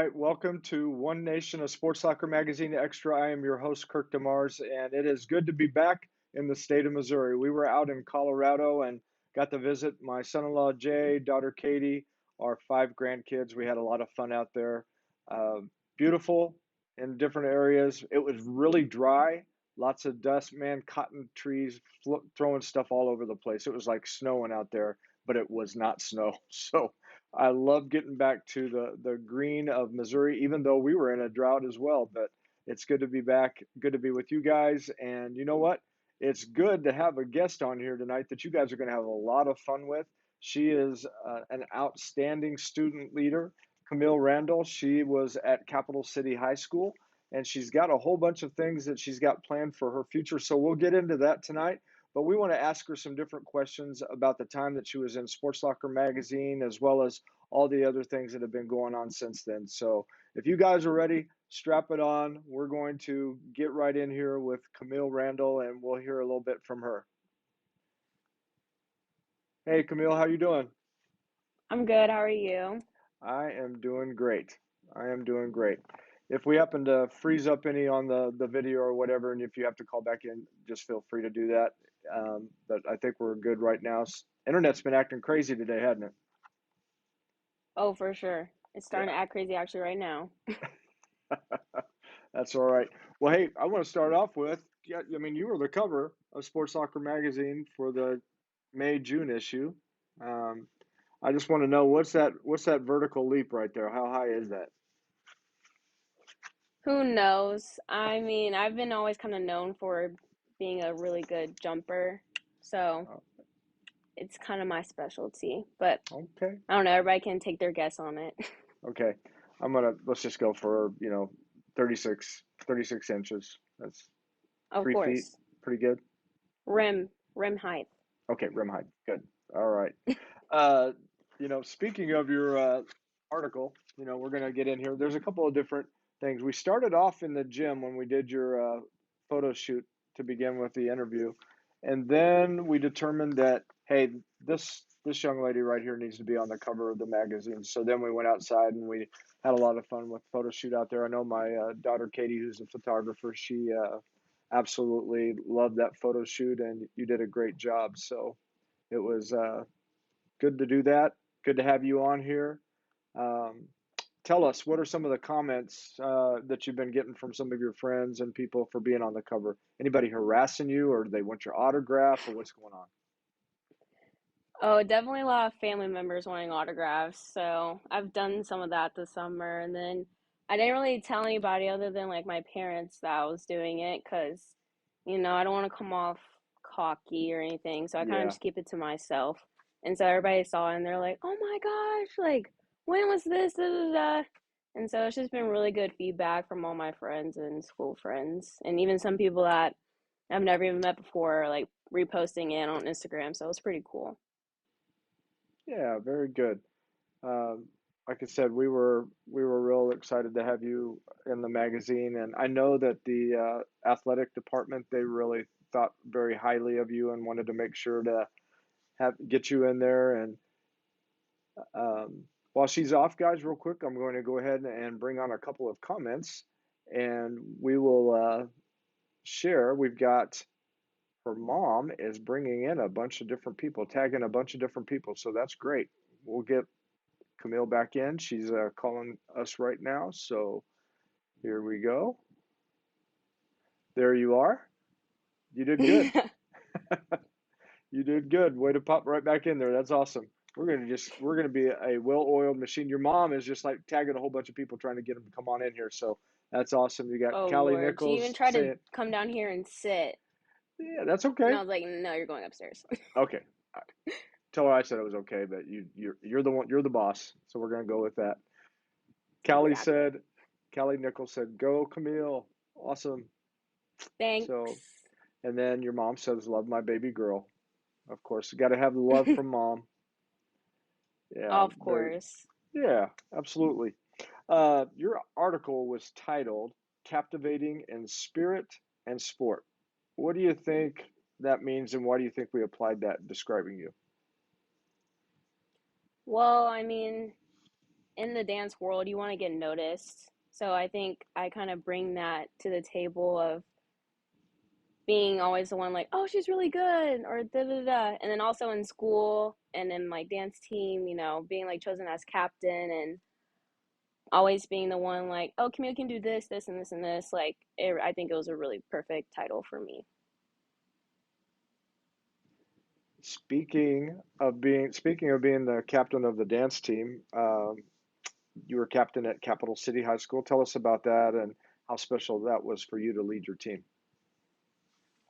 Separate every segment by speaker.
Speaker 1: right, welcome to One Nation, a Sports Soccer Magazine Extra. I am your host, Kirk DeMars, and it is good to be back in the state of Missouri. We were out in Colorado and got to visit my son-in-law, Jay, daughter, Katie, our 5 grandkids. We had a lot of fun out there. Uh, Beautiful in different areas. It was really dry, lots of dust, man, cotton trees throwing stuff all over the place. It was like snowing out there, but it was not snow. So I love getting back to the green of Missouri, even though we were in a drought as well. But it's good to be back. Good to be with you guys. And you know what? It's good to have a guest on here tonight that you guys are going to have a lot of fun with. She is an outstanding student leader, Khamille Randall. She was at Capital City High School, and she's got a whole bunch of things that she's got planned for her future. So we'll get into that tonight. But we want to ask her some different questions about the time that she was in Sports Soccer Magazine, as well as all the other things that have been going on since then. So if you guys are ready, strap it on. We're going to get right in here with Khamille Randall, and we'll hear a little bit from her. Hey, Khamille, how you doing?
Speaker 2: I'm good. How are you?
Speaker 1: I am doing great. I am doing great. If we happen to freeze up any on the video or whatever, and if you have to call back in, just feel free to do that. But I think we're good right now. Internet's been acting crazy today, hasn't it?
Speaker 2: Oh, for sure. It's starting to
Speaker 1: Yeah,
Speaker 2: act crazy actually right now.
Speaker 1: that's all right. Well, hey, I want to start off with, yeah, I mean, you were the cover of Sports Soccer Magazine for the May-June issue. Um, I just want to know what's that vertical leap right there? How high is that?
Speaker 2: Who knows? I mean, I've been always kind of known for being a really good jumper, so
Speaker 1: Oh,
Speaker 2: it's kind of my specialty. But
Speaker 1: okay,
Speaker 2: I don't know, everybody can take their guess on it.
Speaker 1: okay. Let's just go for, 36 inches. That's
Speaker 2: Of
Speaker 1: 3 feet.
Speaker 2: course.
Speaker 1: Pretty good.
Speaker 2: Rim height.
Speaker 1: Okay, rim height. Good. All right. Uh, Speaking of your article, we're going to get in here. There's a couple of different things. We started off in the gym when we did your photo shoot to begin with the interview, and then we determined that, hey, this young lady right here needs to be on the cover of the magazine. So then we went outside and we had a lot of fun with photo shoot out there. I know my daughter Katie, who's a photographer, she absolutely loved that photo shoot, and you did a great job. So it was good to do that. Good to have you on here. Um, Tell us, what are some of the comments that you've been getting from some of your friends and people for being on the cover? Anybody harassing you, or do they want your autograph, or what's going on?
Speaker 2: Oh, definitely a lot of family members wanting autographs. So I've done some of that this summer. And then I didn't really tell anybody other than like my parents that I was doing it because, I don't want to come off cocky or anything. So I kind of
Speaker 1: Yeah,
Speaker 2: just keep it to myself. And so everybody saw it and they're like, oh my gosh, like, when was this? Da, da, da. And so it's just been really good feedback from all my friends and school friends. And even some people that I've never even met before, like reposting it on Instagram. So it's pretty cool.
Speaker 1: yeah, very good. Like I said, we were real excited to have you in the magazine, and I know that the athletic department, they really thought very highly of you and wanted to make sure to have get you in there. And while she's off, guys, real quick, I'm going to go ahead and bring on a couple of comments, and we will share. We've got her mom is bringing in a bunch of different people, tagging a bunch of different people, so that's great. We'll get Camille back in. She's calling us right now, so here we go. There you are. You did good. You did good. Way to pop right back in there. That's awesome. We're gonna be a well-oiled machine. Your mom is just like tagging a whole bunch of people trying to get them to come on in here. So that's awesome. You got
Speaker 2: Oh
Speaker 1: Callie
Speaker 2: Lord. She even
Speaker 1: Nichols
Speaker 2: tried to
Speaker 1: saying,
Speaker 2: come down here and sit.
Speaker 1: "Yeah, that's
Speaker 2: And
Speaker 1: okay."
Speaker 2: I was like, no, you're going upstairs.
Speaker 1: Okay. Tell her I said it was okay, but you're the one, you're the boss. So we're gonna go with that. Callie
Speaker 2: Exactly.
Speaker 1: said, Callie Nichols said, "Go, Camille. Awesome." So,
Speaker 2: Thanks.
Speaker 1: and then your mom says, "Love my baby girl." Of course, you got to have the love from mom. Yeah,
Speaker 2: Of
Speaker 1: very.
Speaker 2: course.
Speaker 1: Yeah, absolutely. Your article was titled "Captivating in Spirit and Sport." What do you think that means, and why do you think we applied that describing you?
Speaker 2: Well, I mean, in the dance world, you want to get noticed. So I think I kind of bring that to the table of being always the one like, oh, she's really good, or da da da. And then also in school and in my dance team, being like chosen as captain and always being the one like, oh, Khamille can do this, this, and this, and this. Like, I think it was a really perfect title for me.
Speaker 1: Speaking of being the captain of the dance team, you were captain at Capital City High School. Tell us about that and how special that was for you to lead your team.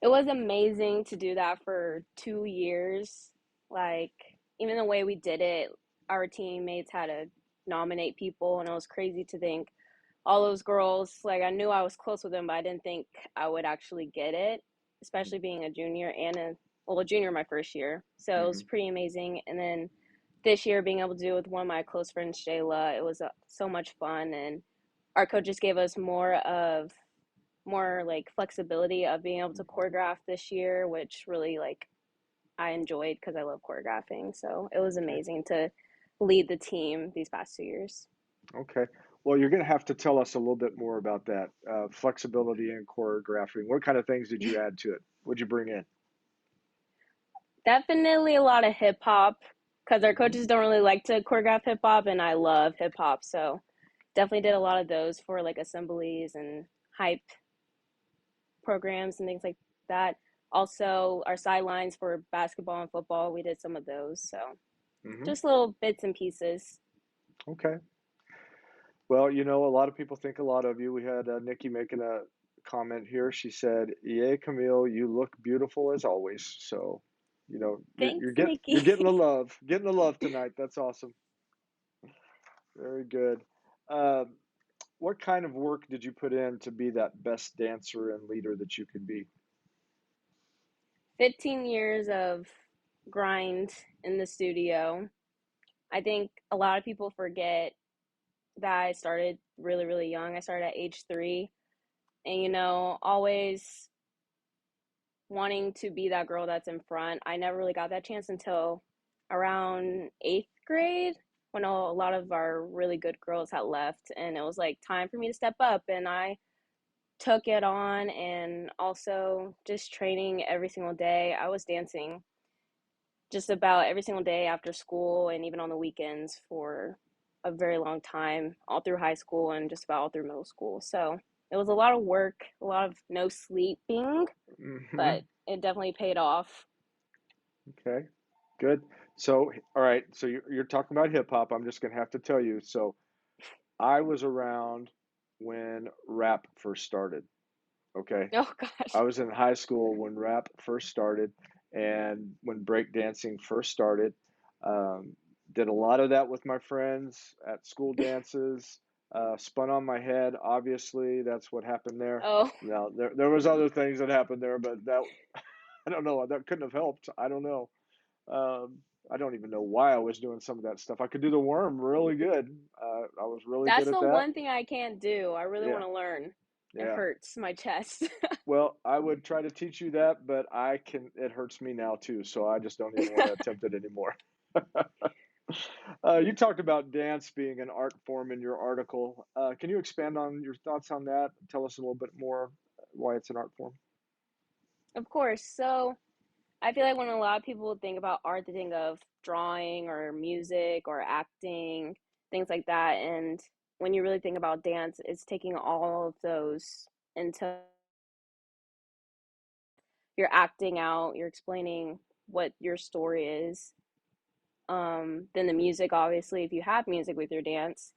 Speaker 2: It was amazing to do that for 2 years. Like, even the way we did it, our teammates had to nominate people, and it was crazy to think all those girls, like, I knew I was close with them, but I didn't think I would actually get it, especially being a junior and a junior my first year. So it was
Speaker 1: Hmm.
Speaker 2: pretty amazing. And then this year, being able to do it with one of my close friends, Shayla, it was so much fun. And our coaches gave us more like flexibility of being able to choreograph this year, which really like I enjoyed because I love choreographing. So it was
Speaker 1: Okay.
Speaker 2: amazing to lead the team these past 2 years.
Speaker 1: Okay. Well, you're going to have to tell us a little bit more about that flexibility and choreographing. What kind of things did you add to it? What'd you bring in?
Speaker 2: Definitely a lot of hip hop because our
Speaker 1: Hmm.
Speaker 2: coaches don't really like to choreograph hip hop, and I love hip hop. So definitely did a lot of those for like assemblies and hype programs and things like that. Also, our sidelines for basketball and football, we did some of those. So
Speaker 1: Hmm.
Speaker 2: just little bits and pieces.
Speaker 1: Okay. Well, a lot of people think a lot of you. We had Nikki making a comment here. She said, "Yay, Camille, you look beautiful as always." So,
Speaker 2: Thanks,
Speaker 1: you're
Speaker 2: Nikki.
Speaker 1: getting the love tonight. That's awesome. Very good. Um, what kind of work did you put in to be that best dancer and leader that you could be?
Speaker 2: 15 years of grind in the studio. I think a lot of people forget that I started really, really young. I started at age 3. And, always wanting to be that girl that's in front. I never really got that chance until around 8th grade when a lot of our really good girls had left. And it was like time for me to step up. And I took it on, and also just training every single day. I was dancing just about every single day after school and even on the weekends for a very long time, all through high school and just about all through middle school. So it was a lot of work, a lot of no sleeping, but
Speaker 1: Hmm.
Speaker 2: it definitely paid off.
Speaker 1: Okay, good. So, all right. So you're talking about hip hop. I'm just gonna have to tell you. So I was around when rap first started. Okay.
Speaker 2: Oh
Speaker 1: I
Speaker 2: gosh.
Speaker 1: was in high school when rap first started and when breakdancing first started. Um, did a lot of that with my friends at school dances. Spun on my head. Obviously, that's what happened there.
Speaker 2: Oh,
Speaker 1: Now, there was other things that happened there, but that I don't know. That couldn't have helped. I don't know. I don't even know why I was doing some of that stuff. I could do the worm really good. I was really good
Speaker 2: that's
Speaker 1: at
Speaker 2: the
Speaker 1: that.
Speaker 2: one thing I can't do. I really want
Speaker 1: Yeah,
Speaker 2: to learn. It
Speaker 1: yeah.
Speaker 2: hurts my chest.
Speaker 1: Well, I would try to teach you that, but it hurts me now too, so I just don't even want to attempt it anymore. You talked about dance being an art form in your article. Can you expand on your thoughts on that? Tell us a little bit more why it's an art form.
Speaker 2: Of course. So I feel like when a lot of people think about art, they think of drawing or music or acting, things like that. And when you really think about dance, it's taking all of those into you're acting out, you're explaining what your story is. Then the music, obviously, if you have music with your dance,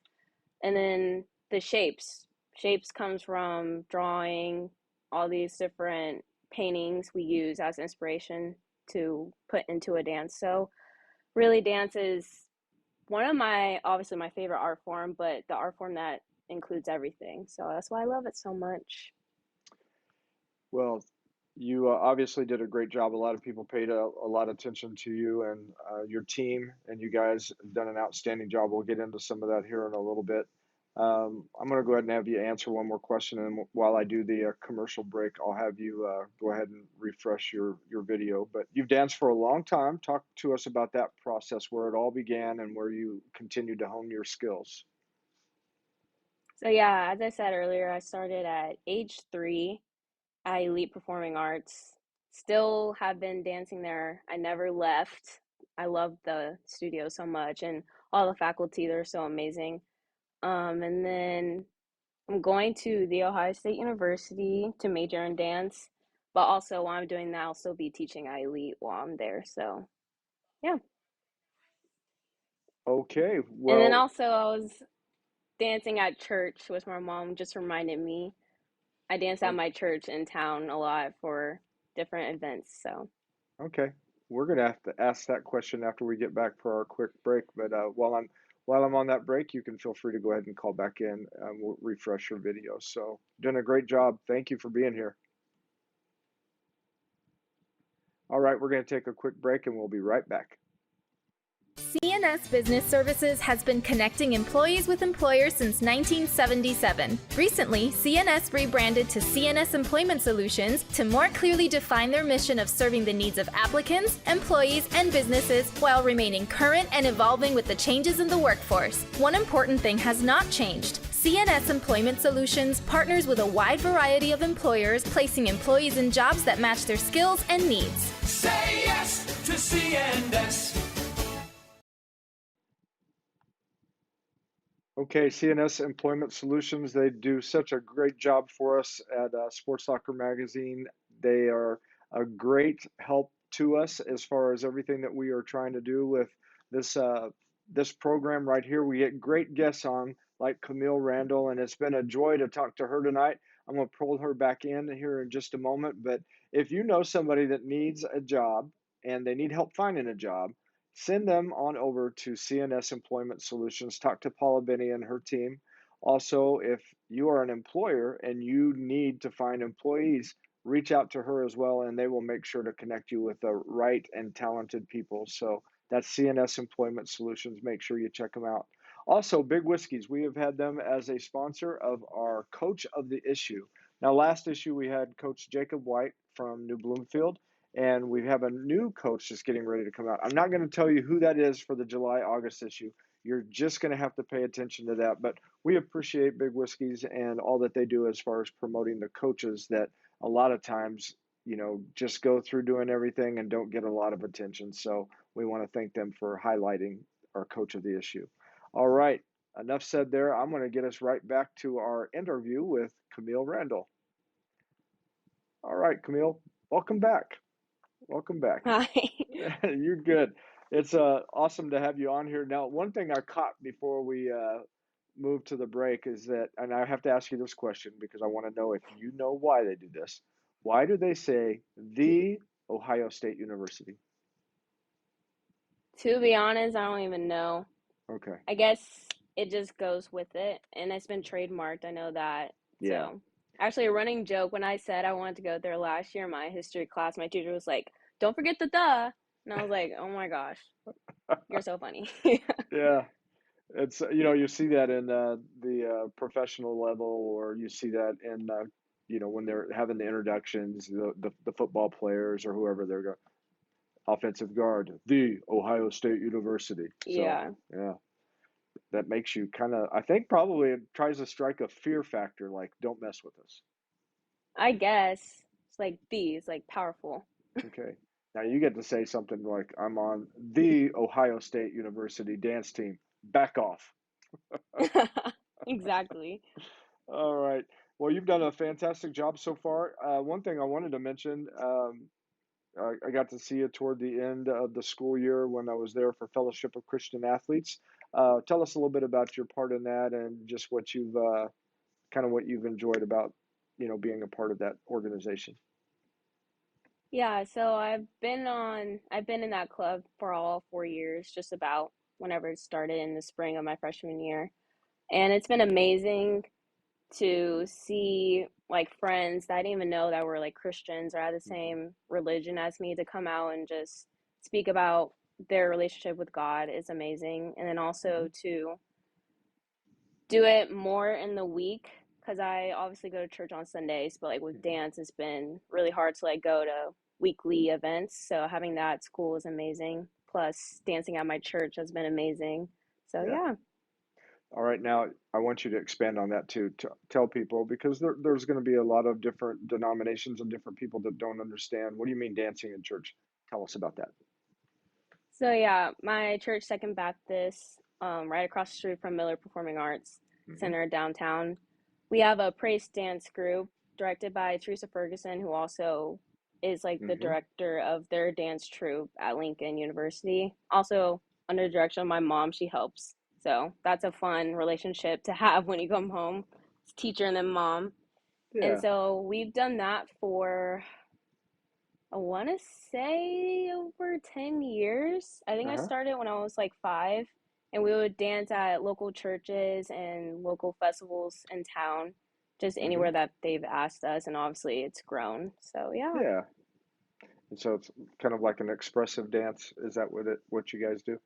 Speaker 2: and then the shapes. Shapes comes from drawing all these different paintings we use as inspiration to put into a dance. So really dance is one of my obviously my favorite art form, but the art form that includes everything. So that's why I love it so much.
Speaker 1: Well, you obviously did a great job. A lot of people paid a lot of attention to you and your team, and you guys have done an outstanding job. We'll get into some of that here in a little bit. I'm going to go ahead and have you answer one more question, and while I do the commercial break, I'll have you go ahead and refresh your video. But you've danced for a long time. Talk to us about that process, where it all began, and where you continued to hone your skills.
Speaker 2: So yeah, as I said earlier, I started at age 3 at Elite Performing Arts. Still have been dancing there. I never left. I love the studio so much, and all the faculty, they're so amazing. And then I'm going to The Ohio State University to major in dance, but also while I'm doing that, I'll still be teaching at Elite while I'm there. So yeah.
Speaker 1: Okay,
Speaker 2: And then
Speaker 1: well,
Speaker 2: also I was dancing at church, which my mom just reminded me. I dance at
Speaker 1: o-
Speaker 2: my church in town a lot for different events. So
Speaker 1: okay, we're going to have to ask that question after we get back for our quick break. But while I'm on that break, you can feel free to go ahead and call back in. We'll refresh your video. So, doing a great job. Thank you for being here. All right, we're going to take a quick break, and we'll be right back.
Speaker 3: CNS Business Services has been connecting employees with employers since 1977. Recently, CNS rebranded to CNS Employment Solutions to more clearly define their mission of serving the needs of applicants, employees, and businesses while remaining current and evolving with the changes in the workforce. One important thing has not changed. CNS Employment Solutions partners with a wide variety of employers, placing employees in jobs that match their skills and needs.
Speaker 4: Say yes to CNS.
Speaker 1: Okay, CNS Employment Solutions, they do such a great job for us at Sports Soccer Magazine. They are a great help to us as far as everything that we are trying to do with this this program right here. We get great guests on, like Khamille Randall, and it's been a joy to talk to her tonight. I'm going to pull her back in here in just a moment. But if you know somebody that needs a job and they need help finding a job, send them on over to CNS Employment Solutions. Talk to Paula Benny and her team. Also, if you are an employer and you need to find employees, reach out to her as well, and they will make sure to connect you with the right and talented people. So that's CNS Employment Solutions. Make sure you check them out. Also, Big Whiskies, we have had them as a sponsor of our Coach of the Issue. Now, last issue we had Coach Jacob White from New Bloomfield, and we have a new coach that's getting ready to come out. I'm not going to tell you who that is for the July August issue. You're just going to have to pay attention to that. But we appreciate Big Whiskies and all that they do as far as promoting the coaches that a lot of times, just go through doing everything and don't get a lot of attention. So we want to thank them for highlighting our coach of the issue. All right, enough said there. I'm going to get us right back to our interview with Khamille Randall. All right, Khamille, welcome back. Welcome back.
Speaker 2: hi.
Speaker 1: You're good. It's awesome to have you on here. Now, one thing I caught before we move to the break is that, and I have to ask you this question because I want to know if you know why they do this. Why do they say the Ohio State University?
Speaker 2: To be honest, I don't even know.
Speaker 1: Okay.
Speaker 2: I guess it just goes with it, and it's been trademarked. I know that.
Speaker 1: Yeah.
Speaker 2: So, actually, a running joke when I said I wanted to go there last year, my history class, my teacher was like, "Don't forget the duh," and I was like, "Oh my gosh, you're so funny."
Speaker 1: Yeah. It's you see that in the professional level, or you see that in when they're having the introductions, the football players or whoever they're going, offensive guard, the Ohio State University. So
Speaker 2: Yeah,
Speaker 1: yeah, that makes you kind of, I think probably it tries to strike a fear factor, like don't mess with us.
Speaker 2: I guess it's like these, like powerful.
Speaker 1: Okay. Now you get to say something like, I'm on the Ohio State University dance team. Back off.
Speaker 2: Exactly.
Speaker 1: All right. Well, you've done a fantastic job so far. One thing I wanted to mention, I got to see you toward the end of the school year when I was there for Fellowship of Christian Athletes. Tell us a little bit about your part in that and just what you've kind of what you've enjoyed about, being a part of that organization.
Speaker 2: Yeah, so I've been in that club for all 4 years, just about whenever it started in the spring of my freshman year. And it's been amazing to see like friends that I didn't even know that were like Christians or had the
Speaker 1: Hmm.
Speaker 2: same religion as me to come out and just speak about their relationship with God is amazing. And then
Speaker 1: Hmm.
Speaker 2: also to do it more in the week because I obviously go to church on Sundays, but like with
Speaker 1: Mhm.
Speaker 2: dance, it's been really hard to like go to weekly events. So having that at school is amazing. Plus, dancing at my church has been amazing. So
Speaker 1: Yeah.
Speaker 2: yeah.
Speaker 1: All right, now I want you to expand on that too. To tell people because there's going to be a lot of different denominations and different people that don't understand. What do you mean dancing in church? Tell us about that.
Speaker 2: So yeah, my church, Second Baptist, right across the street from Miller Performing Arts
Speaker 1: Hmm.
Speaker 2: Center downtown. We have a praise dance group directed by Teresa Ferguson, who also is like the
Speaker 1: Hmm.
Speaker 2: director of their dance troupe at Lincoln University. Also under the direction of my mom, she helps. So that's a fun relationship to have when you come home. It's teacher and then mom. And
Speaker 1: Yeah.
Speaker 2: so we've done that for I want to say over 10 years. I think I
Speaker 1: Uh-huh.
Speaker 2: started when I was like 5, and we would dance at local churches and local festivals in town, just
Speaker 1: Hmm.
Speaker 2: anywhere that they've asked us. And obviously, it's grown. So, yeah.
Speaker 1: Yeah. And so it's kind of like an expressive dance. Is that what you guys do?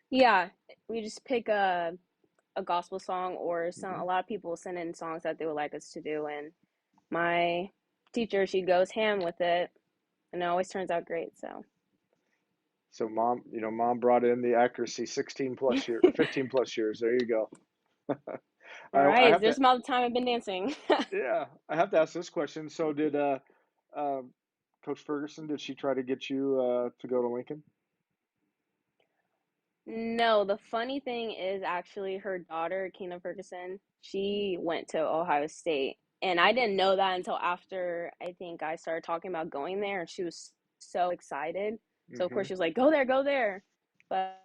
Speaker 2: Yeah, we just pick a gospel song or some,
Speaker 1: Hmm.
Speaker 2: a lot of people send in songs that they would like us to do. And my teacher, she goes ham with it, and it always turns out great. So,
Speaker 1: So mom brought in the accuracy 15 plus years. There you go.
Speaker 2: all
Speaker 1: I
Speaker 2: right, is
Speaker 1: have to,
Speaker 2: this about the time I've been dancing?
Speaker 1: yeah, I have to ask this question. So did uh, Coach Ferguson, did she try to get you to go to Lincoln?
Speaker 2: No, the funny thing is actually her daughter, Kina Ferguson, she went to Ohio State. And I didn't know that until after I think I started talking about going there, and she was so excited. So of
Speaker 1: Hmm.
Speaker 2: course she was like, "Go there, go there." But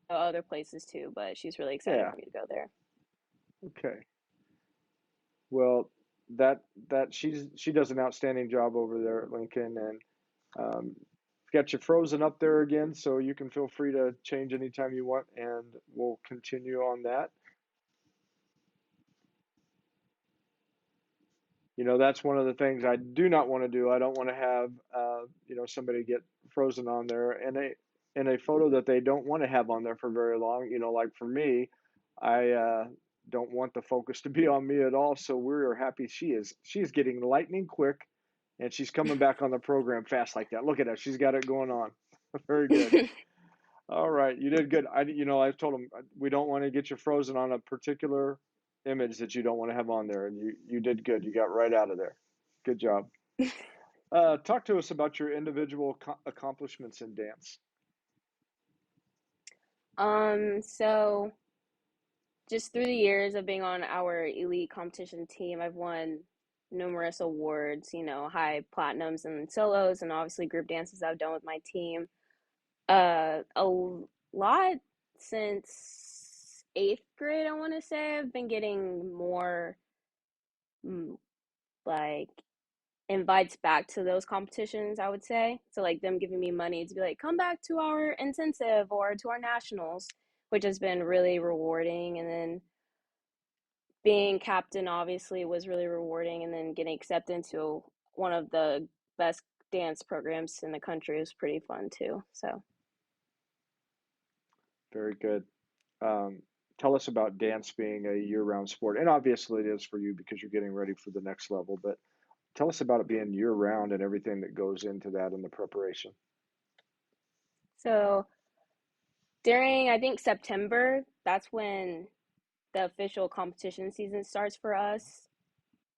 Speaker 2: other places too, but she's really excited
Speaker 1: Yeah.
Speaker 2: for me to go there.
Speaker 1: Okay. Well, that she does an outstanding job over there at Lincoln, and um, got you frozen up there again, so you can feel free to change anytime you want, and we'll continue on that. That's one of the things I do not want to do. I don't want to have somebody get frozen on there in a photo that they don't want to have on there for very long. Like for me, I don't want the focus to be on me at all. So we're happy she's getting lightning quick, and she's coming back on the program fast like that. Look at her, she's got it going on. Very good. All right, you did good. I told them we don't want to get you frozen on a particular image that you don't want to have on there, and you did good. You got right out of there. Good job. Talk to us about your individual accomplishments in dance.
Speaker 2: So just through the years of being on our elite competition team, I've won numerous awards, high platinums and solos, and obviously group dances I've done with my team. A lot since eighth grade, I want to say. I've been getting more mm, like invites back to those competitions, I would say. So, like, them giving me money to be like, come back to our intensive or to our nationals, which has been really rewarding. And then being captain obviously was really rewarding. And then getting accepted into one of the best dance programs in the country was pretty fun too. So,
Speaker 1: Very good. Um, Tell us about dance being a year-round sport, and obviously it is for you because you're getting ready for the next level. But tell us about it being year-round and everything that goes into that in the preparation.
Speaker 2: so during I think September, that's when the official competition season starts for us.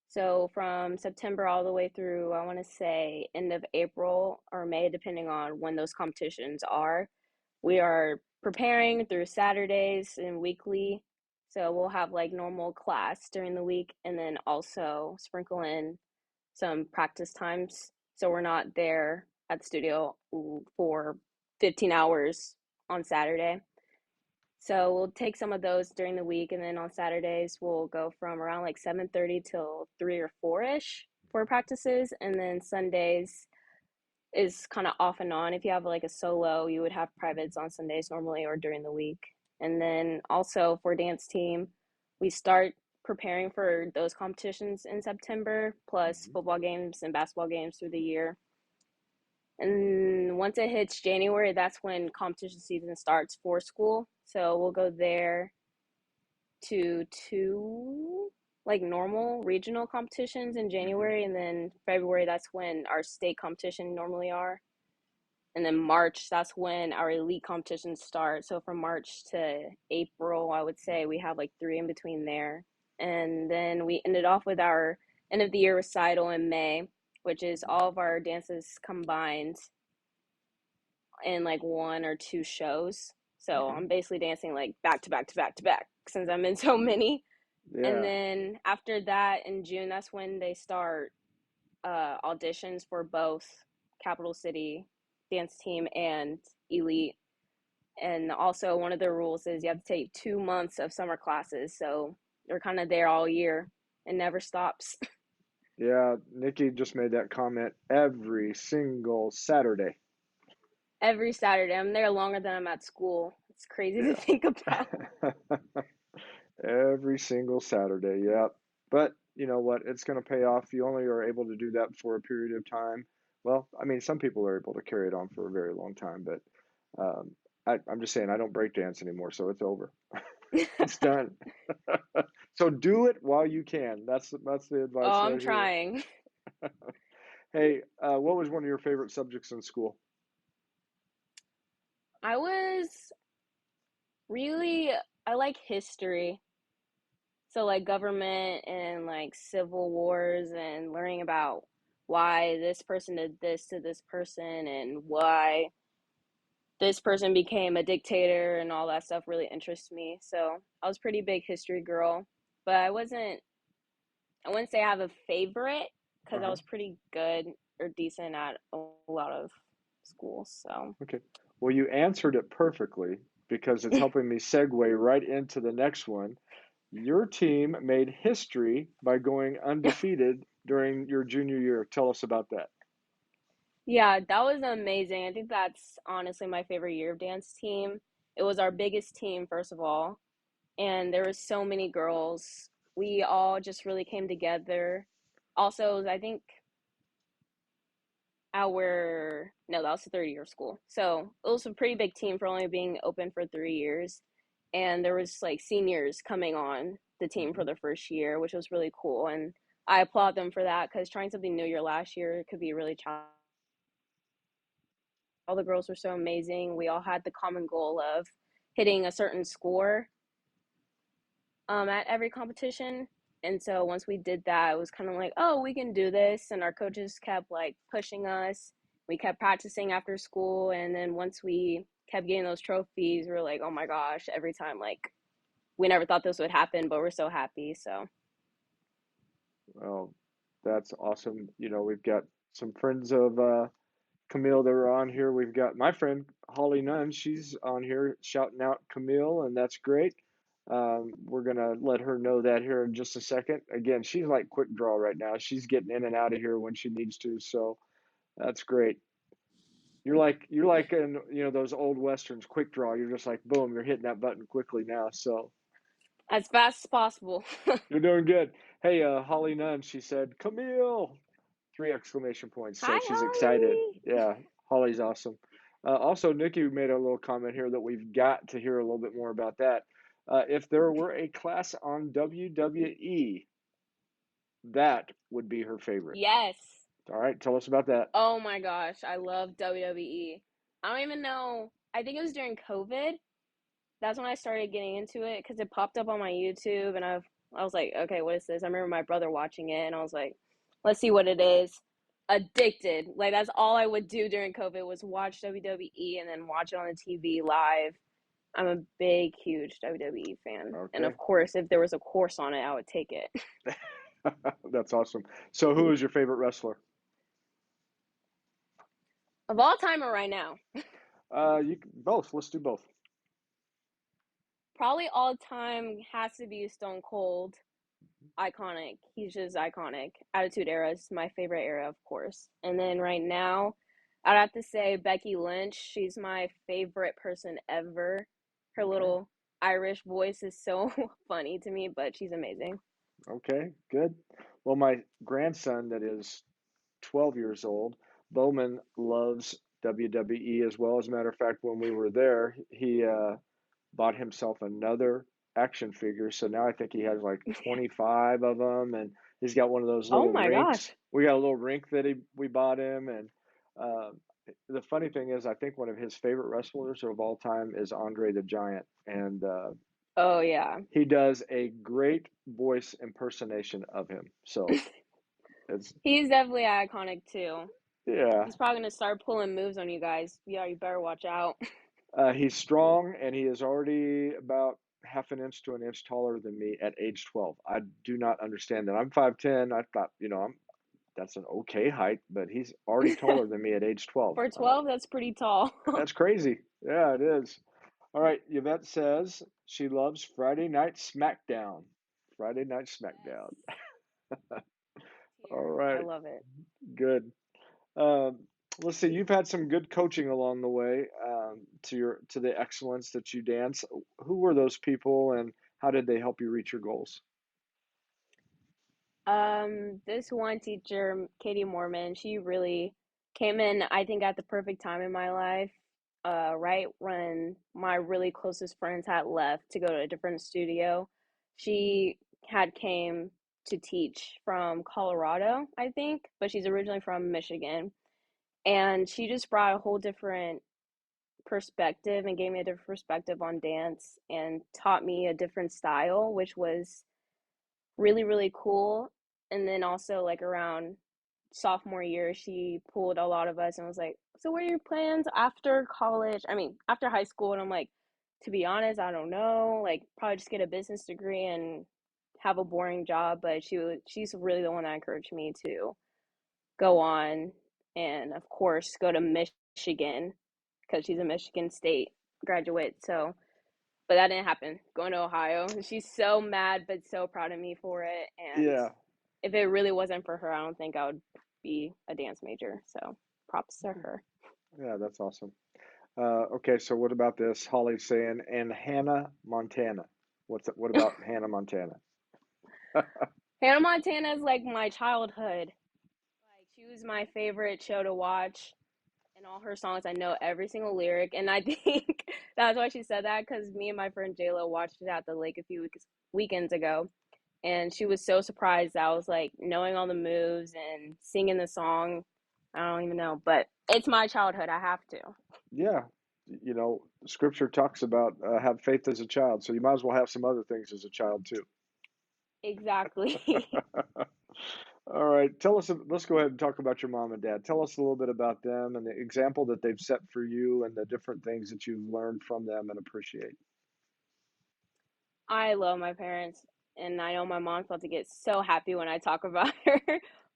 Speaker 2: So from September all the way through, I want to say end of April or May, depending on when those competitions are, we are preparing through Saturdays and weekly. So we'll have like normal class during the week and then also sprinkle in some practice times. So we're not there at the studio for 15 hours on Saturday. So we'll take some of those during the week, and then on Saturdays we'll go from around like 7:30 till 3 or 4ish for practices, and then Sundays is kind of off and on. If you have like a solo, you would have privates on Sundays normally or during the week. And then also for dance team, we start preparing for those competitions in September, plus
Speaker 1: Hmm.
Speaker 2: football games and basketball games through the year. And once it hits January, that's when competition season starts for school. So we'll go there to two like normal regional competitions in January, and then February, that's when our state competition normally are. And then March, that's when our elite competitions start. So from March to April, I would say we have like three in between there. And then we ended off with our end of the year recital in May, which is all of our dances combined in like one or two shows. So I'm basically dancing like back to back to back to back since I'm in so many. And
Speaker 1: Yeah.
Speaker 2: then after that in June, that's when they start auditions for both Capital City dance team and elite. And also one of the rules is you have to take 2 months of summer classes. So you're kind of there all year and never stops.
Speaker 1: Yeah. Nikki just made that comment every single Saturday.
Speaker 2: Every Saturday. I'm there longer than I'm at school. It's crazy to think about.
Speaker 1: Yeah. Every single Saturday. Yeah. But you know what? It's going to pay off. You only are able to do that for a period of time. Well, I mean, some people are able to carry it on for a very long time, but um, I'm just saying I don't break dance anymore, so it's over. It's done. So do it while you can. That's the advice
Speaker 2: Oh, I'm
Speaker 1: right here.
Speaker 2: trying.
Speaker 1: Hey, what was one of your favorite subjects in school?
Speaker 2: I was really, I like history. So like government and like civil wars and learning about why this person did this to this person and why this person became a dictator and all that stuff really interests me. So I was a pretty big history girl, but I wouldn't say I have a favorite because I
Speaker 1: Uh-huh.
Speaker 2: was pretty good or decent at a lot of schools. So
Speaker 1: Okay. Well, you answered it perfectly because it's helping me segue right into the next one. Your team made history by going undefeated during your junior year. Tell us about that.
Speaker 2: yeah, that was amazing. I think that's honestly my favorite year of dance team. It was our biggest team, first of all, and there were so many girls. We all just really came together. Also, I think our no, that was the third year of school. So it was a pretty big team for only being open for 3 years. And there was like seniors coming on the team for
Speaker 1: Mhm.
Speaker 2: their first year, which was really cool. And I applaud them for that because trying something new your last year could be really challenging. All the girls were so amazing. We all had the common goal of hitting a certain score at every competition. And so once we did that, it was kind of like, oh, we can do this. And our coaches kept like pushing us. We kept practicing after school. And then once we kept getting those trophies, we were like, oh my gosh, every time, like, we never thought this would happen, but we're so happy. So,
Speaker 1: Well, that's awesome. You know, we've got some friends of Camille that are on here. We've got my friend Holly Nunn. She's on here shouting out Camille, and that's great. We're gonna let her know that here in just a second. Again, she's like quick draw right now. She's getting in and out of here when she needs to, so that's great. You're like in those old westerns, quick draw. You're just like boom, you're hitting that button quickly now. So
Speaker 2: as fast as possible.
Speaker 1: you're doing good. Hey, Holly Nunn, she said Camille, three exclamation points. So
Speaker 2: Hi,
Speaker 1: she's excited.
Speaker 2: Holly.
Speaker 1: Yeah, Holly's awesome. Also, Nikki made a little comment here that we've got to hear a little bit more about that. If there were a class on WWE, that would be her favorite.
Speaker 2: Yes.
Speaker 1: All right, tell us about that.
Speaker 2: Oh my gosh. I love WWE. I don't even know. I think it was during COVID. That's when I started getting into it because it popped up on my YouTube and I was like, okay, what is this? I remember my brother watching it and I was like, let's see what it is. Addicted. Like that's all I would do during COVID was watch WWE and then watch it on the TV live. I'm a big, huge WWE fan. And of
Speaker 1: Okay,
Speaker 2: course, if there was a course on it, I would take it.
Speaker 1: that's awesome. So, who is your favorite wrestler?
Speaker 2: Of all time or right now,
Speaker 1: Both. Let's do both.
Speaker 2: probably all time has to be Stone Cold. Iconic. He's just iconic. Attitude Era is my favorite era, of course. And then right now, I'd have to say Becky Lynch. She's my favorite person ever. Her
Speaker 1: Okay.
Speaker 2: little Irish voice is so funny to me, but she's amazing.
Speaker 1: Okay. Good. Well, my grandson that is 12 years old, Bowman loves WWE as well. As a matter of fact, when we were there, he bought himself another action figures. So now I think he has like 25 of them, and he's got one of those
Speaker 2: Oh
Speaker 1: little
Speaker 2: my
Speaker 1: rinks.
Speaker 2: gosh.
Speaker 1: We got a little rink that we bought him, and uh, the funny thing is, I think one of his favorite wrestlers of all time is Andre the Giant, and
Speaker 2: Oh yeah.
Speaker 1: he does a great voice impersonation of him. So it's
Speaker 2: He's definitely iconic too.
Speaker 1: yeah.
Speaker 2: He's probably gonna start pulling moves on you guys. Yeah, you better watch out.
Speaker 1: He's strong, and he is already about half an inch to an inch taller than me at age 12. I do not understand that. I'm 5'10". I thought, that's an okay height, but he's already taller than me at age 12.
Speaker 2: For 12, that's pretty tall.
Speaker 1: That's crazy. Yeah, it is. All right, Yvette says she loves Friday Night SmackDown. Friday Night SmackDown.
Speaker 2: Yes.
Speaker 1: All
Speaker 2: Here. I
Speaker 1: right,
Speaker 2: love it.
Speaker 1: good. Um, let's see. You've had some good coaching along the way to the excellence that you dance. Who were those people, and how did they help you reach your goals?
Speaker 2: This one teacher, Katie Mormon, she really came in, I think, at the perfect time in my life. Right when my really closest friends had left to go to a different studio. She had came to teach from Colorado, I think, but she's originally from Michigan. And she just brought a whole different perspective and gave me a different perspective on dance and taught me a different style, which was really, really cool. And then also, like, around sophomore year, she pulled a lot of us and was like, "So, what are your plans after college? I mean, after high school?" And I'm like, "To be honest, I don't know. Like, probably just get a business degree and have a boring job." But she's really the one that encouraged me to go on and, of course, go to Michigan because she's a Michigan State graduate. So, but that didn't happen. Going to Ohio. She's so mad, but so proud of me for it. And
Speaker 1: Yeah,
Speaker 2: if it really wasn't for her, I don't think I would be a dance major. So props to her.
Speaker 1: yeah, that's awesome. Okay, so what about this? Holly's saying, and Hannah Montana. What about Hannah Montana?
Speaker 2: Hannah Montana is like my childhood. Like, she was my favorite show to watch. And all her songs, I know every single lyric. And I think that's why she said that, because me and my friend JLo watched it at the lake a few weekends ago. And she was so surprised that I was like knowing all the moves and singing the song. I don't even know, but it's my childhood. I have to.
Speaker 1: Yeah, Scripture talks about have faith as a child, so you might as well have some other things as a child too.
Speaker 2: Exactly.
Speaker 1: All right, tell us. Let's go ahead and talk about your mom and dad. Tell us a little bit about them and the example that they've set for you, and the different things that you've learned from them and appreciate.
Speaker 2: I love my parents, and I know my mom's about to get so happy when I talk about her,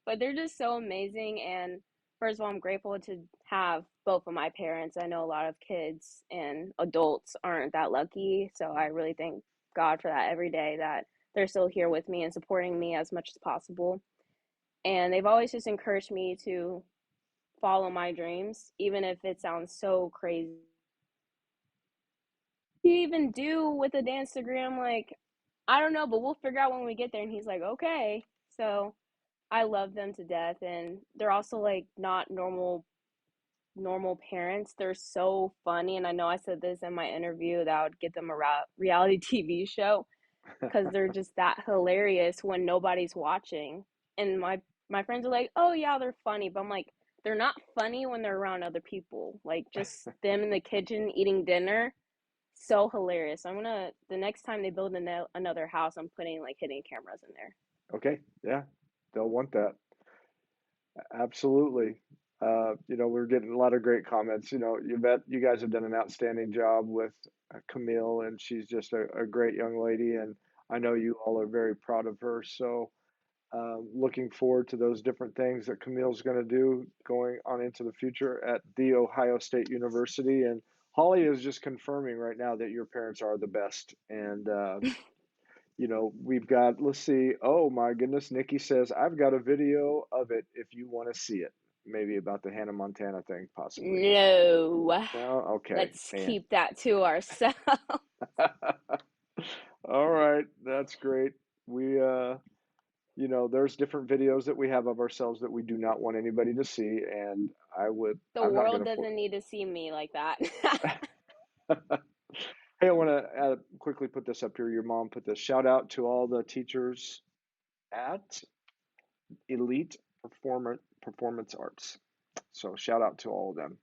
Speaker 2: but they're just so amazing. And first of all, I'm grateful to have both of my parents. I know a lot of kids and adults aren't that lucky, so I really thank God for that every day, that they're still here with me and supporting me as much as possible. And they've always just encouraged me to follow my dreams, even if it sounds so crazy. You even do with a dance degree? I'm like, I don't know, but we'll figure out when we get there. And he's like, okay. So I love them to death. And they're also like not normal parents. They're so funny. And I know I said this in my interview that I would get them a reality TV show, because they're just that hilarious when nobody's watching. And my friends are like, "Oh yeah, they're funny," but I'm like, they're not funny when they're around other people. Like, just them in the kitchen eating dinner, so hilarious. I'm gonna, the next time they build another house, I'm putting like hidden cameras in there.
Speaker 1: Okay, yeah, they'll want that. Absolutely. We're getting a lot of great comments. You guys have done an outstanding job with Camille, and she's just a great young lady, and I know you all are very proud of her. So, looking forward to those different things that Camille's going to do going on into the future at The Ohio State University. And Holly is just confirming right now that your parents are the best. And we've got, let's see. Oh my goodness. Nikki says, I've got a video of it if you want to see it. Maybe about the Hannah Montana thing, possibly.
Speaker 2: No,
Speaker 1: No? Okay,
Speaker 2: let's
Speaker 1: man.
Speaker 2: keep that to ourselves.
Speaker 1: All right. That's great. There's different videos that we have of ourselves that we do not want anybody to see. And
Speaker 2: The
Speaker 1: I'm not
Speaker 2: world
Speaker 1: going to,
Speaker 2: doesn't need to see me like that.
Speaker 1: Hey, I want to quickly put this up here. Your mom put this shout out to all the teachers at Elite Performance Arts. So shout out to all of them.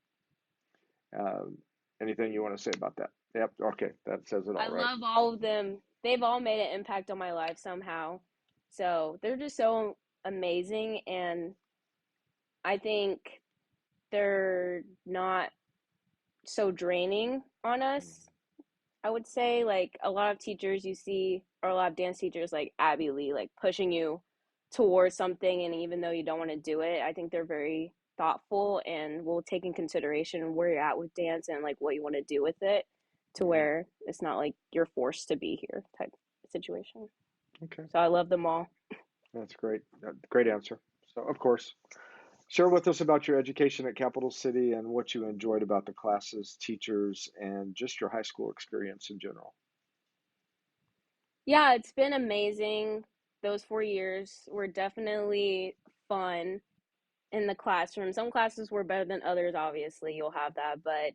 Speaker 1: Anything you want to say about that? Yep. Okay, that says it
Speaker 2: I
Speaker 1: all, right?
Speaker 2: love all of them. They've all made an impact on my life somehow. So they're just so amazing, and I think they're not so draining on us. I would say like a lot of teachers you see, or a lot of dance teachers like Abby Lee, like pushing you towards something, and even though you don't want to do it, I think they're very thoughtful and will take in consideration where you're at with dance and like what you want to do with it, to
Speaker 1: Mm-hmm.
Speaker 2: where it's not like you're forced to be here type situation.
Speaker 1: Okay,
Speaker 2: So I love them all.
Speaker 1: that's great. Great answer. So, of course, share with us about your education at Capital City and what you enjoyed about the classes, teachers, and just your high school experience in general.
Speaker 2: Yeah, it's been amazing. Those 4 years were definitely fun in the classroom. Some classes were better than others, obviously, you'll have that, but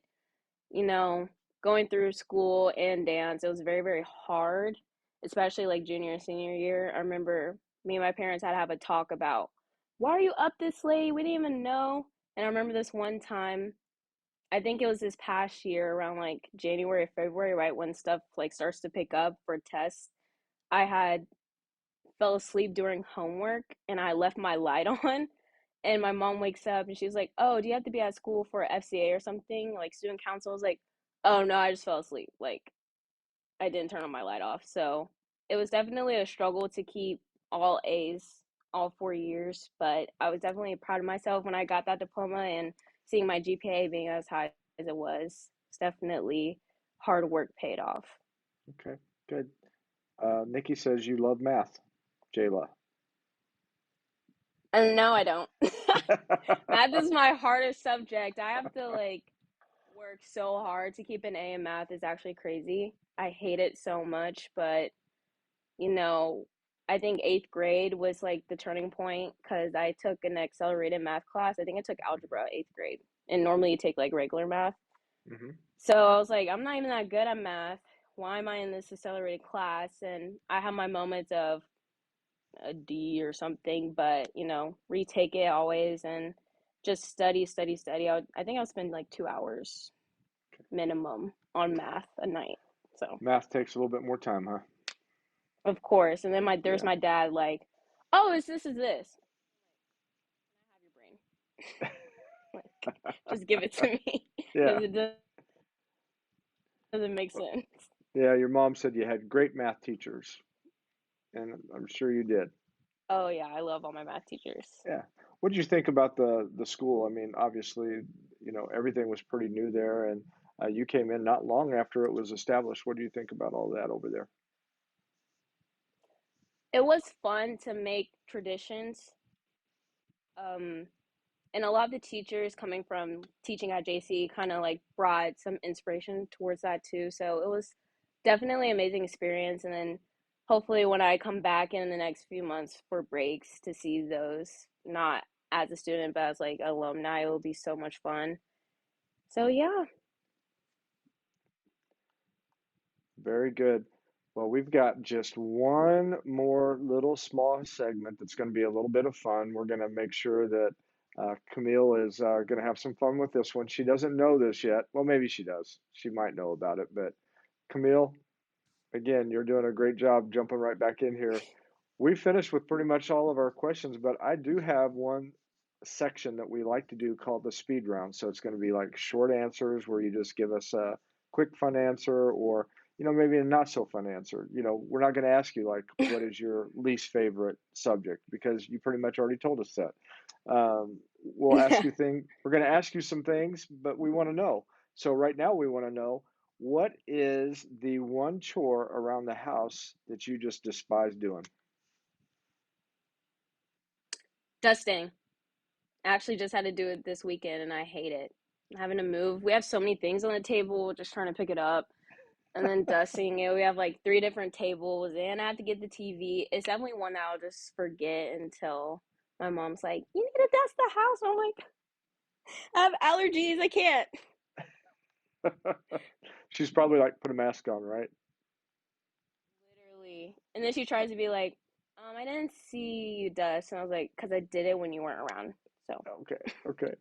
Speaker 2: you know, going through school and dance, it was very, very hard, especially like junior and senior year. I remember me and my parents had to have a talk about, why are you up this late? We didn't even know. And I remember this one time, I think it was this past year around like January, February, right when stuff like starts to pick up for tests. I had fell asleep during homework and I left my light on. And my mom wakes up and she's like, "Oh, do you have to be at school for FCA or something? Like student council?" I was like, "Oh no, I just fell asleep. Like I didn't turn on my light off." So it was definitely a struggle to keep all A's all 4 years, but I was definitely proud of myself when I got that diploma, and seeing my GPA being as high as it was. It's definitely hard work paid off.
Speaker 1: Okay, good. Nikki says you love math, Jayla.
Speaker 2: And no, I don't. Math is my hardest subject. I have to like work so hard to keep an A in math. Is actually crazy. I hate it so much, but you know, I think eighth grade was like the turning point because I took an accelerated math class. I think I took algebra eighth grade, and normally you take like regular math.
Speaker 1: Hmm.
Speaker 2: So I was like, I'm not even that good at math. Why am I in this accelerated class? And I have my moments of a D or something, but retake it always and just study, study, study. I think I'll spend like 2 hours minimum on math a night. So
Speaker 1: Math takes a little bit more time, huh?
Speaker 2: of course, and then there's
Speaker 1: Yeah.
Speaker 2: my dad like, oh, is this? Can I have your brain? Like, just give it to me
Speaker 1: Yeah.
Speaker 2: because it doesn't make sense.
Speaker 1: Yeah, your mom said you had great math teachers, and I'm sure you did.
Speaker 2: Oh yeah, I love all my math teachers.
Speaker 1: Yeah. What did you think about the school? I mean, obviously, everything was pretty new there, and you came in not long after it was established. What do you think about all that over there?
Speaker 2: It was fun to make traditions. Um, and a lot of the teachers coming from teaching at JC kind of like brought some inspiration towards that too. So it was definitely an amazing experience. And then hopefully when I come back in the next few months for breaks to see those, not as a student, but as like alumni, it will be so much fun. So yeah.
Speaker 1: Very good. Well, we've got just one more little small segment that's going to be a little bit of fun. We're going to make sure that Camille is going to have some fun with this one. She doesn't know this yet. Well, maybe she does. She might know about it. But Camille, again, you're doing a great job jumping right back in here. We finished with pretty much all of our questions, but I do have one section that we like to do called the speed round. So it's going to be like short answers where you just give us a quick fun answer, or maybe a not so fun answer. We're not going to ask you like what is your least favorite subject, because you pretty much already told us that. We'll ask you thing. We're going to ask you some things, but we want to know. So right now we want to know, what is the one chore around the house that you just despise doing?
Speaker 2: Dusting. I actually just had to do it this weekend and I hate it. Having to move. We have so many things on the table, just trying to pick it up. And then dusting it. We have like three different tables, and I have to get the TV. It's definitely one that I'll just forget until my mom's like, "You need to dust the house." I'm like, "I have allergies. I can't."
Speaker 1: She's probably like, put a mask on, right?
Speaker 2: Literally. And then she tries to be like, I didn't see you dust. And I was like, because I did it when you weren't around. So
Speaker 1: Okay, okay.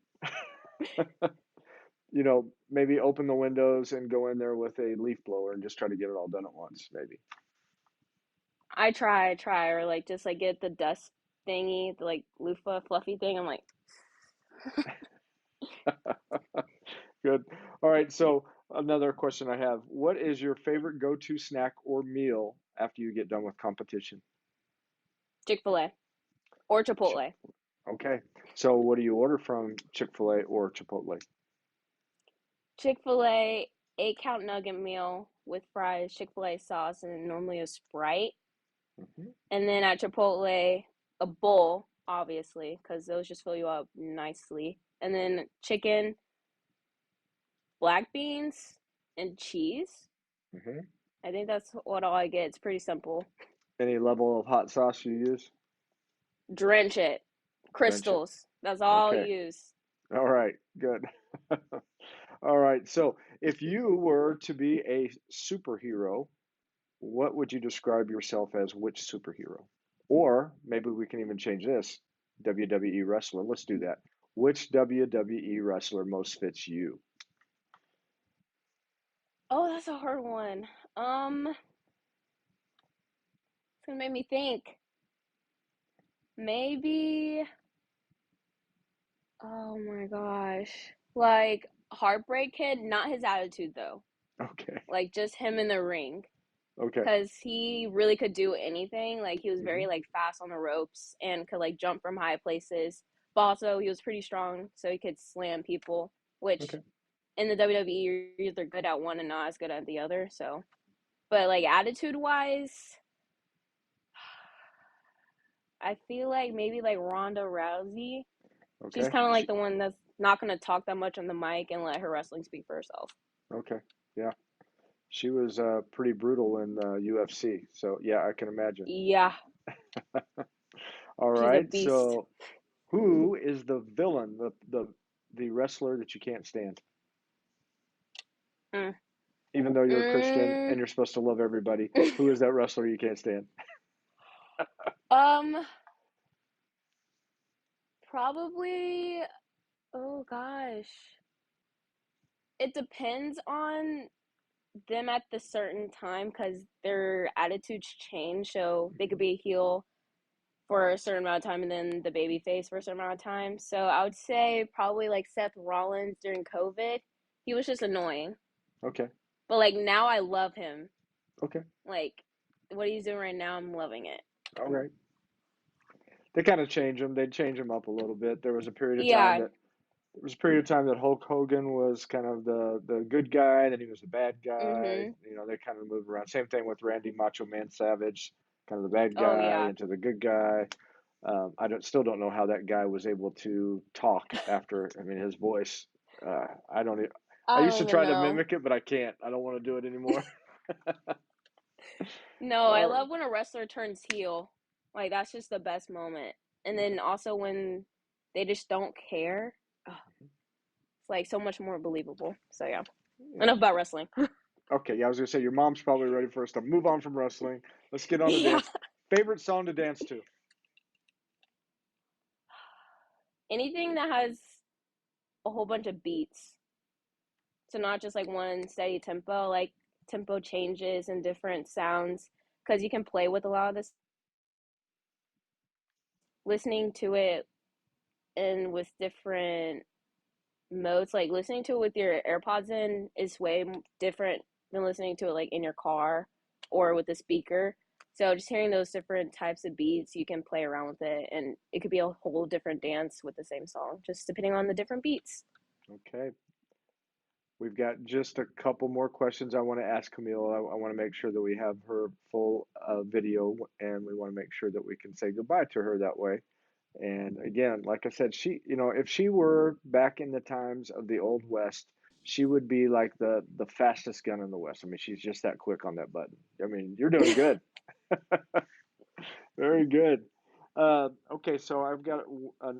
Speaker 1: Maybe open the windows and go in there with a leaf blower and just try to get it all done at once, maybe.
Speaker 2: I try, or like just like get the dust thingy, the like loofah fluffy thing. I'm like,
Speaker 1: Good. All right, so another question I have. What is your favorite go-to snack or meal after you get done with competition?
Speaker 2: Chick-fil-A or
Speaker 1: Chick-
Speaker 2: Chipotle.
Speaker 1: Okay. So what do you order from Chick-fil-A or Chipotle?
Speaker 2: Chick-fil-A 8 count nugget meal with fries, Chick-fil-A sauce, and normally a Sprite.
Speaker 1: Hmm.
Speaker 2: And then at Chipotle, a bowl, obviously, because those just fill you up nicely. And then chicken, black beans, and cheese.
Speaker 1: Hmm.
Speaker 2: I think that's what all I get. It's pretty simple.
Speaker 1: Any level of hot sauce you use?
Speaker 2: Drench it.
Speaker 1: Drench it.
Speaker 2: Crystals. That's all I'll
Speaker 1: Okay.
Speaker 2: use.
Speaker 1: All right. Good. All right. So if you were to be a superhero, what would you describe yourself as? Which superhero? Or maybe we can even change this. WWE wrestler. Let's do that. Which WWE wrestler most fits you?
Speaker 2: Oh, that's a hard one. It's gonna make me think. Maybe. Oh my gosh. Like Heartbreak Kid, not his attitude though.
Speaker 1: Okay.
Speaker 2: Like just him in the ring.
Speaker 1: Okay.
Speaker 2: Because he really could do anything. Like he was
Speaker 1: Hmm.
Speaker 2: very like fast on the ropes and could like jump from high places. But also he was pretty strong, so he could slam people. Which
Speaker 1: Okay.
Speaker 2: in the WWE you're either good at one and not as good at the other. So, but like attitude wise, I feel like maybe like Ronda Rousey. She's
Speaker 1: Okay.
Speaker 2: kind of like the one that's not gonna talk that much on the mic and let her wrestling speak for herself.
Speaker 1: Okay. Yeah. She was pretty brutal in UFC. So yeah, I can imagine.
Speaker 2: Yeah,
Speaker 1: All
Speaker 2: she's a
Speaker 1: right.
Speaker 2: beast.
Speaker 1: So who is the villain, the wrestler that you can't stand?
Speaker 2: Mm.
Speaker 1: Even though you're a Christian and
Speaker 2: Mm.
Speaker 1: you're supposed to love everybody, who is that wrestler you can't stand?
Speaker 2: um, Probably. Oh gosh, it depends on them at the certain time because their attitudes change. So they could be a heel for a certain amount of time and then the baby face for a certain amount of time. So I would say probably like Seth Rollins during COVID. He was just annoying.
Speaker 1: Okay.
Speaker 2: But like now I love him.
Speaker 1: Okay.
Speaker 2: Like what he's doing right now, I'm loving it.
Speaker 1: All right. They kind of change him. They change him up a little bit.
Speaker 2: Yeah.
Speaker 1: There was a period of time that Hulk Hogan was kind of the good guy, then he was the bad guy.
Speaker 2: Mhm.
Speaker 1: They kind of move around. Same thing with Randy Macho Man Savage, kind of the bad
Speaker 2: Oh
Speaker 1: guy
Speaker 2: yeah.
Speaker 1: into the good guy. Still don't know how that guy was able to talk after. I mean, his voice. I don't. I
Speaker 2: I
Speaker 1: used
Speaker 2: don't
Speaker 1: to
Speaker 2: even
Speaker 1: try to
Speaker 2: know.
Speaker 1: mimic it, but I can't. I don't want to do it anymore.
Speaker 2: No, I
Speaker 1: Uh,
Speaker 2: love when a wrestler turns heel. Like that's just the best moment. And then also when they just don't care. Ugh, it's like so much more believable. So yeah.
Speaker 1: yeah.
Speaker 2: Enough about wrestling.
Speaker 1: Okay. Yeah, I was gonna say your mom's probably ready for us to move on from wrestling. Let's get on to
Speaker 2: Yeah.
Speaker 1: dance. Favorite song to dance to?
Speaker 2: Anything that has a whole bunch of beats. So not just like one steady tempo, like tempo changes and different sounds because you can play with a lot of this listening to it and with different modes, like listening to it with your AirPods in is way different than listening to it like in your car or with the speaker. So just hearing those different types of beats, you can play around with it, and it could be a whole different dance with the same song, just depending on the different beats.
Speaker 1: Okay. We've got just a couple more questions I want to ask Camille. I want to make sure that we have her full video, and we want to make sure that we can say goodbye to her that way. And again, like I said, if she were back in the times of the Old West, she would be like the fastest gun in the West. I mean, she's just that quick on that button. I mean, you're doing good. Very good. Okay, so I've got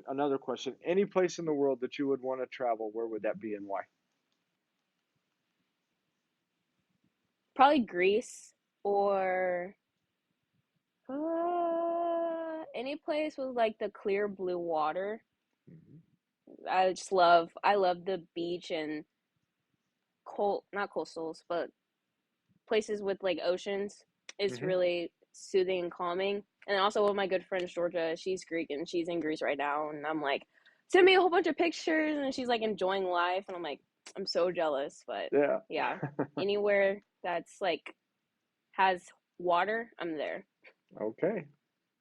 Speaker 1: another question. Any place in the world that you would want to travel, where would that be and why?
Speaker 2: probably Greece or any place with like the clear blue water.
Speaker 1: Mhm.
Speaker 2: I love the beach and not coastals, but places with like oceans. It's
Speaker 1: Mhm.
Speaker 2: really soothing and calming. And also one of my good friends, Georgia, she's Greek and she's in Greece right now. And I'm like, send me a whole bunch of pictures. And she's like enjoying life. And I'm like, I'm so jealous. But
Speaker 1: Yeah.
Speaker 2: yeah, anywhere that's like has water, I'm there.
Speaker 1: Okay.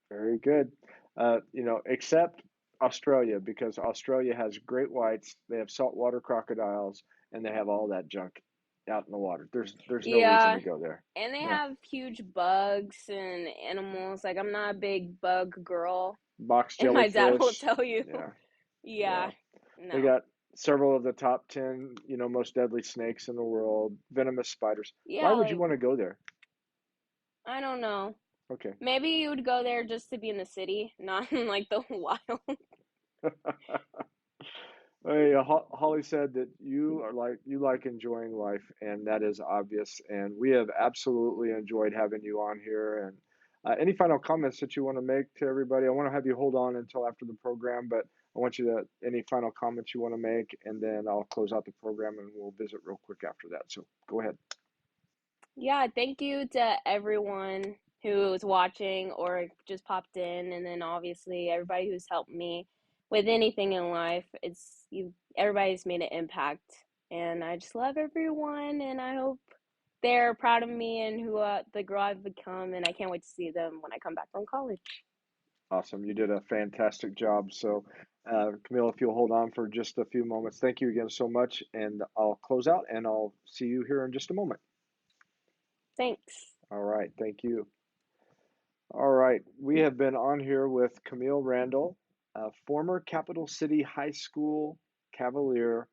Speaker 1: Very good. Except Australia, because Australia has great whites, they have saltwater crocodiles, and they have all that junk out in the water. There's no reason
Speaker 2: Yeah,
Speaker 1: to go there.
Speaker 2: and they
Speaker 1: Yeah.
Speaker 2: have huge bugs and animals. Like I'm not a big bug girl,
Speaker 1: Box
Speaker 2: and my dad will
Speaker 1: jellyfish.
Speaker 2: tell you.
Speaker 1: Yeah. Yeah.
Speaker 2: Yeah,
Speaker 1: They
Speaker 2: no.
Speaker 1: got several of the top 10, most deadly snakes in the world, venomous spiders. Why
Speaker 2: Yeah,
Speaker 1: would you
Speaker 2: like
Speaker 1: want to go there?
Speaker 2: I don't know.
Speaker 1: Okay.
Speaker 2: Maybe you would go there just to be in the city, not in like the wild.
Speaker 1: Hey, Holly said that you like enjoying life, and that is obvious. And we have absolutely enjoyed having you on here. And any final comments that you want to make to everybody? I want to have you hold on until after the program, but I want you to any final comments you want to make, and then I'll close out the program and we'll visit real quick after that. So go ahead.
Speaker 2: Yeah, thank you to everyone who's watching or just popped in, and then obviously everybody who's helped me with anything in life. It's you, everybody's made an impact, and I just love everyone, and I hope they're proud of me and who the girl I've become, and I can't wait to see them when I come back from college.
Speaker 1: Awesome. You did a fantastic job. So, Camille, if you'll hold on for just a few moments, thank you again so much. And I'll close out and I'll see you here in just a moment.
Speaker 2: Thanks.
Speaker 1: All right. Thank you. All right. We have been on here with Khamille Randall, a former Capital City High School Cavalier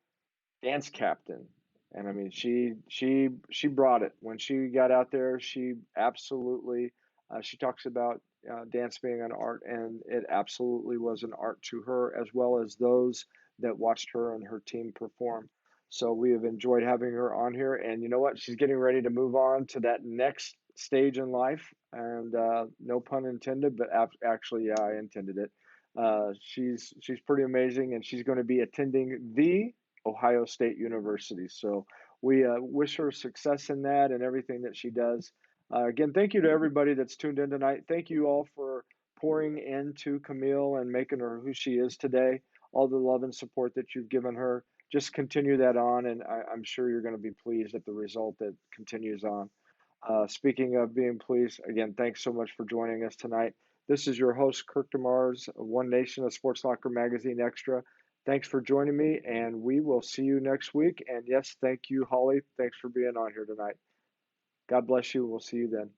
Speaker 1: dance captain. And I mean, she brought it when she got out there. She absolutely she talks about dance being an art, and it absolutely was an art to her as well as those that watched her and her team perform. So we have enjoyed having her on here, and you know what? She's getting ready to move on to that next stage in life, and no pun intended, but actually, yeah, I intended it. She's pretty amazing, and she's going to be attending the Ohio State University. So we wish her success in that and everything that she does. Again, thank you to everybody that's tuned in tonight. Thank you all for pouring into Camille and making her who she is today. All the love and support that you've given her. Just continue that on, and I'm sure you're going to be pleased at the result that continues on. Speaking of being pleased, again, thanks so much for joining us tonight. This is your host, Kirk DeMars of One Nation of Sports Locker Magazine Extra. Thanks for joining me, and we will see you next week. And yes, thank you, Holly. Thanks for being on here tonight. God bless you. We'll see you then.